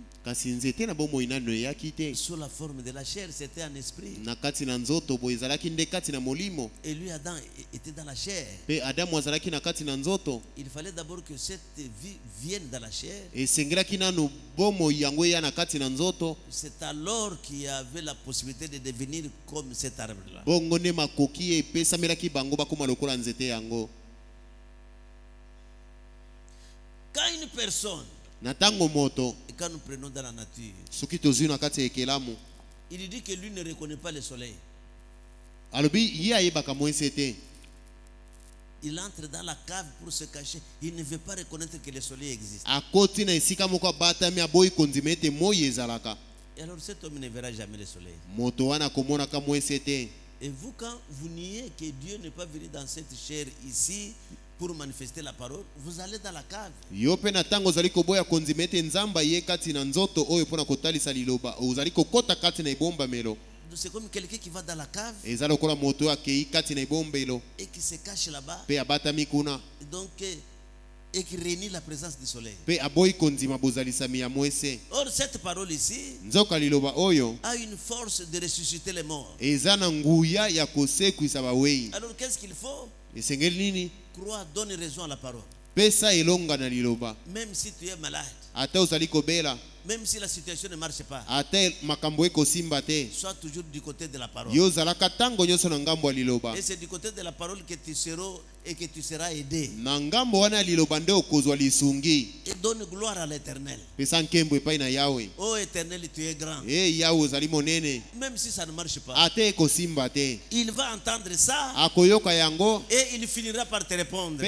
Sous la forme de la chair, c'était un esprit. Et lui, Adam, était dans la chair. Il fallait d'abord que cette vie vienne dans la chair. C'est alors qu'il avait la possibilité de devenir comme cet arbre-là. Quand une personne, et quand nous prenons dans la nature, il dit que lui ne reconnaît pas le soleil. Il entre dans la cave pour se cacher. Il ne veut pas reconnaître que le soleil existe. Et alors cet homme ne verra jamais le soleil. Et vous, quand vous niez que Dieu n'est pas venu dans cette chair ici pour manifester la parole, vous allez dans la cave. C'est comme quelqu'un qui va dans la cave et qui se cache là-bas. Donc, et qui réunit la présence du soleil. Or, cette parole ici a une force de ressusciter les morts. Alors, qu'est-ce qu'il faut? Croire, donne raison à la parole. Même si tu es malade, même si la situation ne marche pas, sois toujours du côté de la parole. Et c'est du côté de la parole que tu seras et que tu seras aidé. Et donne gloire à l'Éternel. Oh Éternel, tu es grand. Même si ça ne marche pas, il va entendre ça et il finira par te répondre. Oh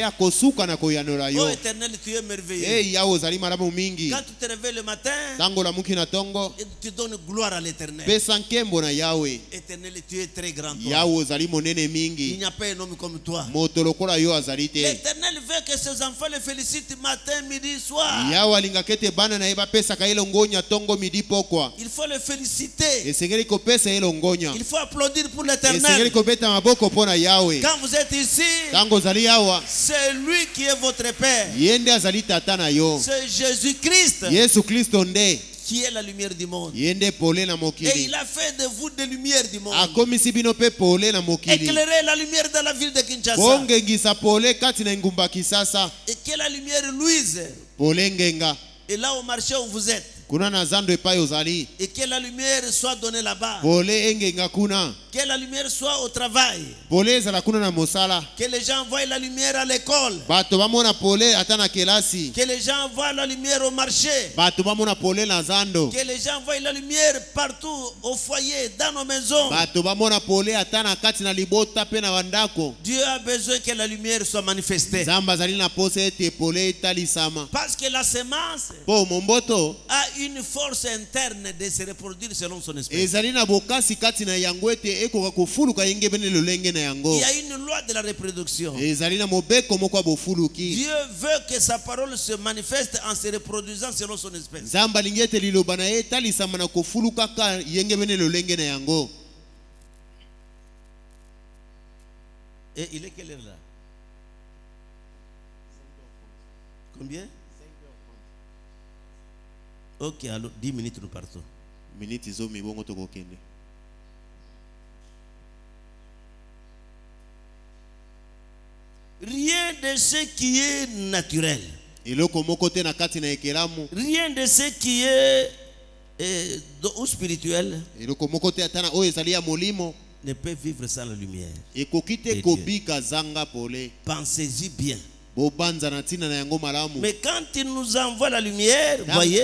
Éternel, tu es merveilleux. Quand tu te réveilles le matin, tu donnes gloire à l'Éternel. Éternel, tu es très grand. Il n'y a pas un homme comme toi. L'Éternel veut que ses enfants le félicitent matin, midi, soir. Il faut le féliciter. Il faut applaudir pour l'Éternel. Quand vous êtes ici, c'est lui qui est votre Père. C'est Jésus-Christ qui est la lumière du monde. Et il a fait de vous des lumières du monde. Éclairez la lumière dans la ville de Kinshasa. Et que la lumière luise. Et là au marché où vous êtes. Et que la lumière soit donnée là-bas. Que la lumière soit au travail. Que les gens voient la lumière à l'école. Que les gens voient la lumière au marché. Que les gens voient la lumière partout au foyer, dans nos maisons. Dieu a besoin que la lumière soit manifestée. Parce que la semence a une force interne de se reproduire selon son esprit. Il y a une loi de la reproduction. Dieu veut que sa parole se manifeste en se reproduisant selon son espèce. Et il est quelle heure là? Combien? Ok, alors 10 minutes nous partons. Rien de ce qui est naturel. Rien de ce qui est ou spirituel ne peut vivre sans la lumière. Pensez-y bien. Mais quand il nous envoie la lumière, voyez,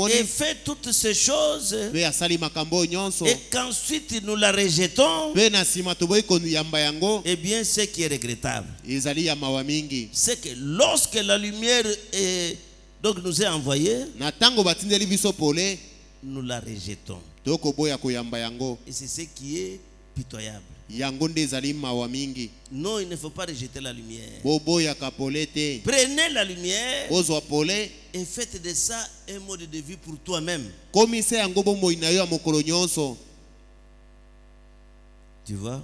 et fait toutes ces choses, et qu'ensuite nous la rejetons, eh bien, ce qui est regrettable, c'est que lorsque la lumière donc nous est envoyée, nous la rejetons. Et c'est ce qui est pitoyable. Non, il ne faut pas rejeter la lumière. Prenez la lumière et faites de ça un mode de vie pour toi-même. Tu vois?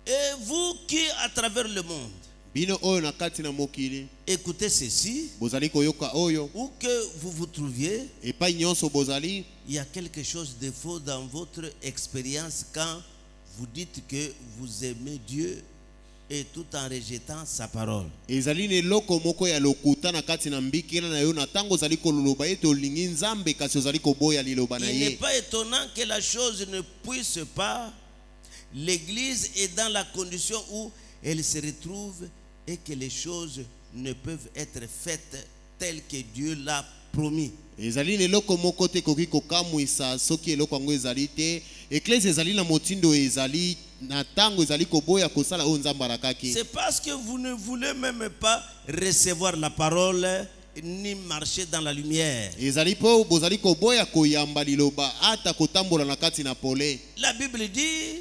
Et vous qui à travers le monde écoutez ceci, où que vous vous trouviez, il y a quelque chose de faux dans votre expérience quand vous dites que vous aimez Dieu et tout en rejetant sa parole. Il n'est pas étonnant que la chose ne puisse pas. L'Église est dans la condition où elle se retrouve et que les choses ne peuvent être faites telles que Dieu l'a promis. C'est parce que vous ne voulez même pas recevoir la parole ni marcher dans la lumière. La Bible dit,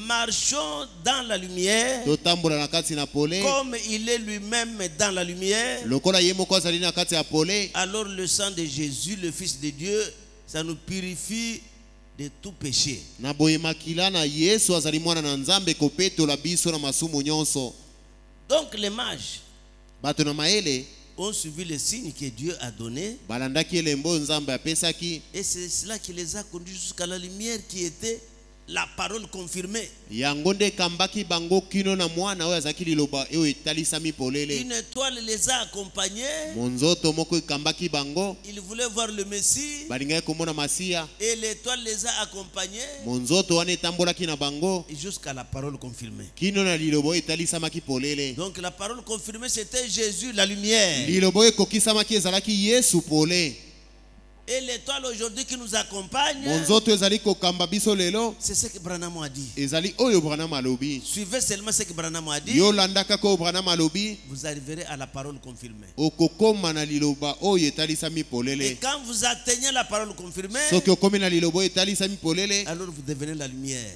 marchons dans la lumière comme il est lui-même dans la lumière. Alors le sang de Jésus, le Fils de Dieu, ça nous purifie de tout péché. Donc les mages ont suivi les signes que Dieu a donnés. Et c'est cela qui les a conduits jusqu'à la lumière qui était la parole confirmée. Une étoile les a accompagnés. Ils voulaient voir le Messie. Et l'étoile les a accompagnés jusqu'à la parole confirmée. Donc la parole confirmée, c'était Jésus, la lumière. Et l'étoile aujourd'hui qui nous accompagne, c'est ce que Branham a dit. Suivez seulement ce que Branham a dit. Vous arriverez à la parole confirmée. Et quand vous atteignez la parole confirmée, alors vous devenez la lumière.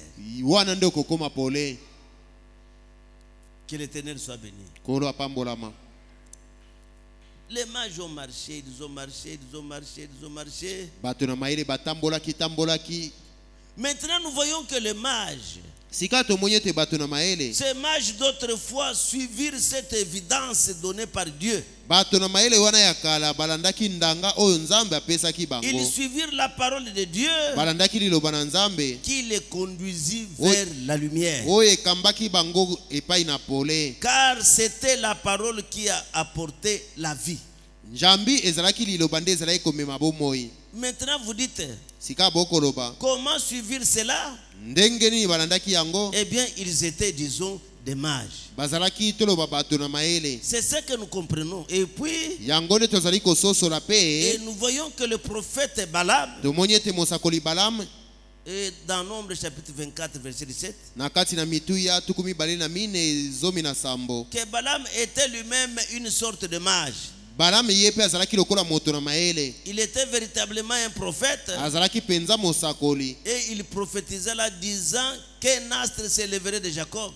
Que l'Éternel soit béni. Les mages ont marché, ils ont marché, ils ont marché, ils ont marché. Maintenant, nous voyons que les mages, ces mages d'autrefois suivirent cette évidence donnée par Dieu. Ils suivirent la parole de Dieu qui les conduisit vers la lumière. Car c'était la parole qui a apporté la vie. Maintenant vous dites, comment suivre cela? Eh bien, ils étaient, disons, des mages. C'est ce que nous comprenons. Et puis, et nous voyons que le prophète Balaam, et dans Nombre chapitre 24 verset 17, que Balaam était lui-même une sorte de mage. Il était véritablement un prophète. Et il prophétisait là disant qu'un astre s'élèverait de Jacob.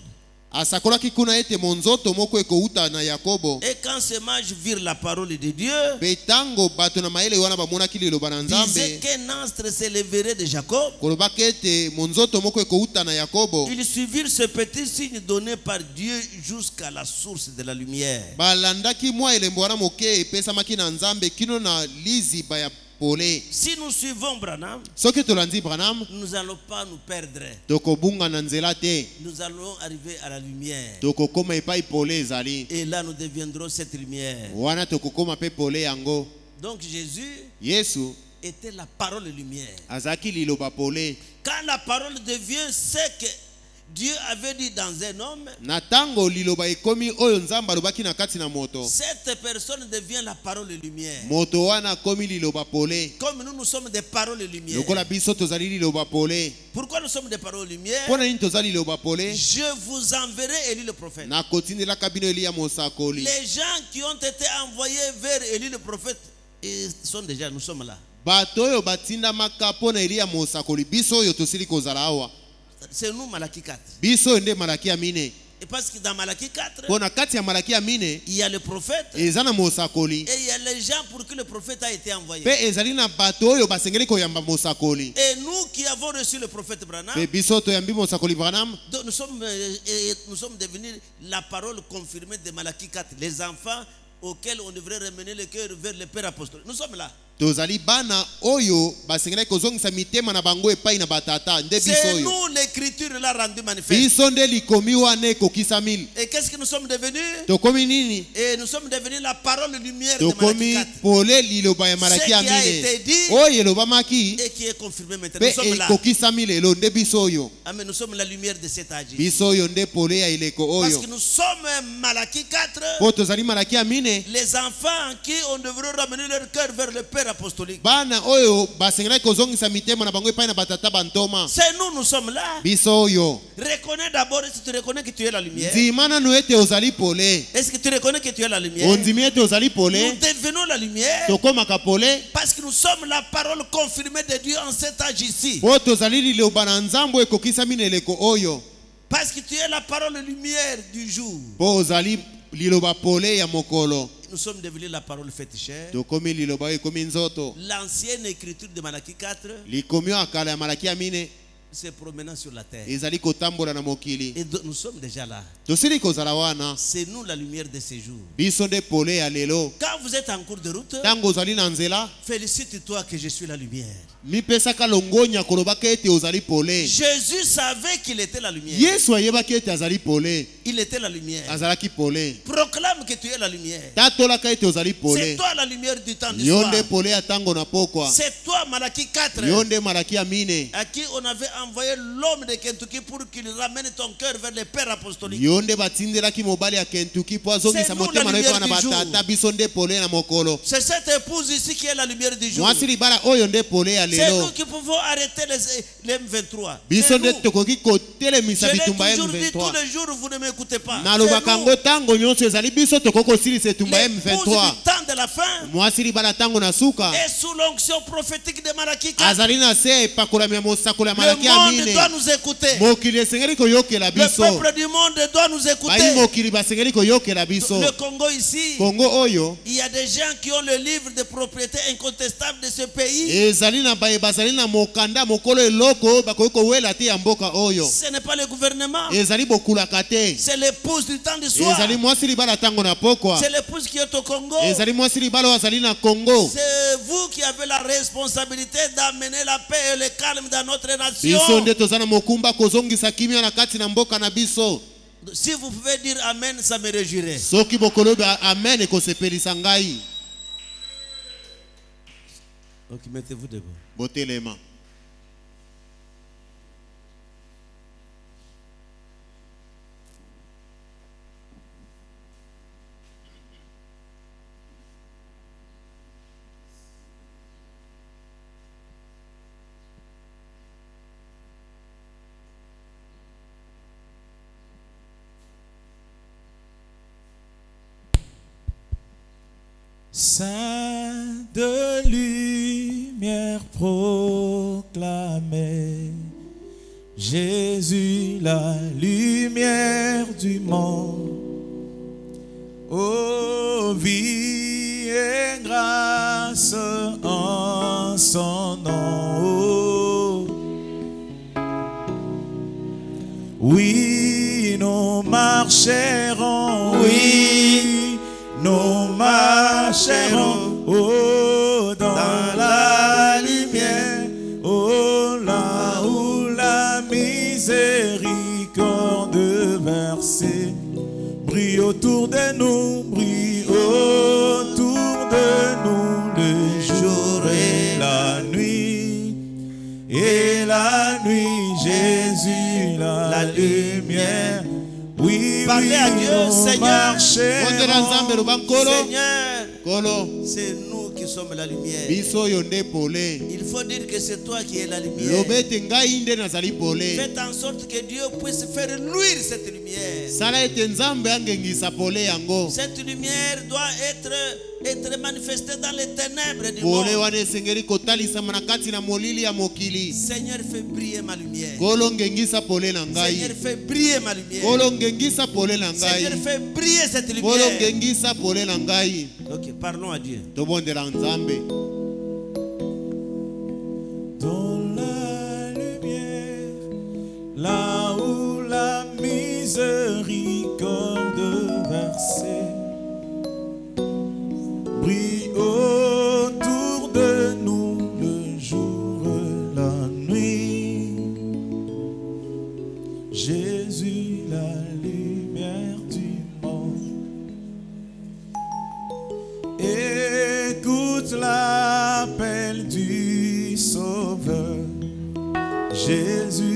asakolaki kuna ete monzoto moko ekouta na Yakobo. Et quand ces mages virent la parole de Dieu, betango bato na maele wana bamonaki liloba na Nzambe, disait qu'un astre s'élèverait de Jacob. kolobaki ete monzoto moko ekouta na Yakobo. Ils suivirent ce petit signe donné par Dieu jusqu'à la source de la lumière. Balandaki mwa elembo wana moke epesamaki na Nzambe kino na liziba ya pole. Si nous suivons Branham, soki tolandi Branham, nous n'allons pas nous perdre. tokobunga na nzela te. Nous allons arriver à la lumière. Tokokoma epai pole ezali. Et là nous deviendrons cette lumière. Wana tokokoma pe pole yango. Donc Jésus Yesu était la parole lumière. azaki liloba pole. Quand la parole devient ce que Dieu avait dit dans un homme, natango liloba ekomi oyo Nzambe alobaki na kati na moto, cette personne devient la parole lumière. moto wana komi liloba pole. Comme nous sommes des paroles lumière. Lokola biso tozali liloba pole. Pourquoi nous sommes des paroles lumière? Pona nini tozali liloba pole? Je vous enverrai Élie le prophète. Na kotindela kabino Elia mosakoli. Les gens qui ont été envoyés vers Élie le prophète, ils sont déjà, nous sommes là. Bato oyo batinda makapo na Elia mosakoli biso oyo tosili kozala awa. C'est nous Malaki 4. Biso nde Malaki ya mine. Et parce que dans Malaki 4, pona kati ya Malaki ya mine, il y a le prophète ezana mosakoli. Et il y a les gens pour qui le prophète a été envoyé. Pe ezali na bato oyo basengeli koyamba mosakoli. Et nous qui avons reçu le prophète Branham, pe biso toyambi mosakoli Branham, nous sommes devenus la parole confirmée de Malaki 4, les enfants auxquels on devrait ramener le cœur vers le Père apostolique. Nous sommes là. tozali bana oyo basengeli kozongisa mitema na bango epai na batata nde biso C'est oyo. nous l'écriture l'a rendu manifeste. Biso nde likomi wana ekokisa mil. Et qu'est-ce que nous sommes devenus? Tokomi nini? Et nous sommes devenus la parole lumière de Malaki tokomi 4. pole liloba ya Malaki ya Ce qui a mine. été dit Oyo elobamaki et qui est confirmé maintenant. Nous pe sommes là. ekokisa mil elo nde biso oyo. Amen. Nous sommes la lumière de cet âge. Biso oyo nde pole ya ileko Parce oyo. que nous sommes Malaki 4. Po tozali Malaki ya mine. Les enfants en qui on devrait ramener leur cœur vers le Père apostolique. Bana oyo basengeli kozongisa mitema na bango epai na batata bantoma. C'est nous sommes là. Biso oyo. Reconnais d'abord si tu reconnais que tu es la lumière. Ndimana no ete ozali pole. Est-ce que tu reconnais que tu es la lumière? Ondimi ete ozali pole. Nous devenons la lumière. Tokomaka pole. Parce que nous sommes la parole confirmée de Dieu en cet âge ici. Po tozali liloba na Nzambe ekokisa mine eleko oyo. Parce que tu es la parole lumière du jour. Po ozali liloba pole ya mokolo. Nous sommes devenus la parole faite chair. Tokomi liloba ekomi nzoto. L'ancienne écriture de Malaki 4 Likomi akala ya Malaki ya mine se promenant sur la terre. ezali kotambola na mokili. Et nous sommes déjà là. Tosili kozala wana. C'est nous la lumière de ces jours. Biso nde pole ya lelo. Quand vous êtes en cours de route, Tango ozali na nzela, félicite-toi que je suis la lumière. mipesaka longonya kolobaka ete ozali pole. Jésus savait qu'il était la lumière. Yesu ayebaki ete azali pole. Il était la lumière. Azalaki pole. Proclame que tu es la lumière. Tatolaka ete ozali pole. C'est toi la lumière du temps du Yo soir. nde pole ya tango na pokwa. C'est toi Malaki 4 Yo nde Malaki ya mine. à qui on avait envoyé l'homme de Kentucky pour qu'il ramène ton cœur vers le Père apostolique. Yo nde batindelaki mobali ya Kentucky po azongisa motema na epa na batata. Biso nde pole na mokolo. C'est cette épouse ici qui est la lumière du jour. Mwasi libala oyo nde pole ya C'est nous lelo. qui pouvons arrêter les M23. Biso nde Je tokoki kotelemisa l'ai bitumba ya toujours dit, tous M23. les jours vous ne m'écoutez pas. Nalobaka C'est nous, ngo tango nyonso ezali biso tokoko kosilisa etumba ya l'épouse M23. du temps de la fin. Mwasi libala tango na suka. Et sous l'onction prophétique de Malaki 4, azali na se epakolami ya mosakolo ya le Malaki ya monde mine. doit nous écouter. Mokili esengeli koyokela Le biso. peuple du monde doit nous Bayi écouter. mokili basengeli koyokela biso. Le Congo ici, Kongo oyo il y a des gens qui ont le livre de propriété incontestable de ce pays. ezali na baye bazali na mokanda mokolo eloko bakoki kowela te ya mboka oyo. Ce n'est pas le gouvernement. Ezali bokulaka te. C'est l'épouse du temps du soir. Ezali mwasi libala tango na pokwa. C'est l'épouse qui est au Congo. Ezali mwasi libala oyo azali na Congo. C'est vous qui avez la responsabilité d'amener la paix et le calme dans notre Biso nation. nde toza na mokumba kozongisa kimia na kati na mboka na biso. Si vous pouvez dire Amen, ça me réjouirait. Soki bokolobi amen ekosepelisa ngai. Ok, mettez-vous debout. Botelema. Saint de lumière proclamée, Jésus, la lumière du monde. Oh, vie et grâce en son nom. Oh. Oui, nous marcherons. Oui, nous marcherons. Oh, dans la lumière. Oh, là où la miséricorde versée brille autour de nous, brille autour de nous le jour et la nuit. Et la nuit, Jésus, la lumière. Oui, parlez à Dieu, Seigneur. Seigneur, c'est nous qui sommes la lumière. Il faut dire que c'est toi qui es la lumière. Faites en sorte que Dieu puisse faire luire cette lumière. Cette lumière doit être manifestée dans les ténèbres du monde. Seigneur, fais briller ma lumière. Seigneur, fais briller ma lumière. Seigneur, fais briller cette lumière. Ok, parlons à Dieu. Dans la lumière, là où la miséricorde versée brille autour de nous le jour et la nuit. Jésus, la lumière du monde. Écoute l'appel du Sauveur. Jésus,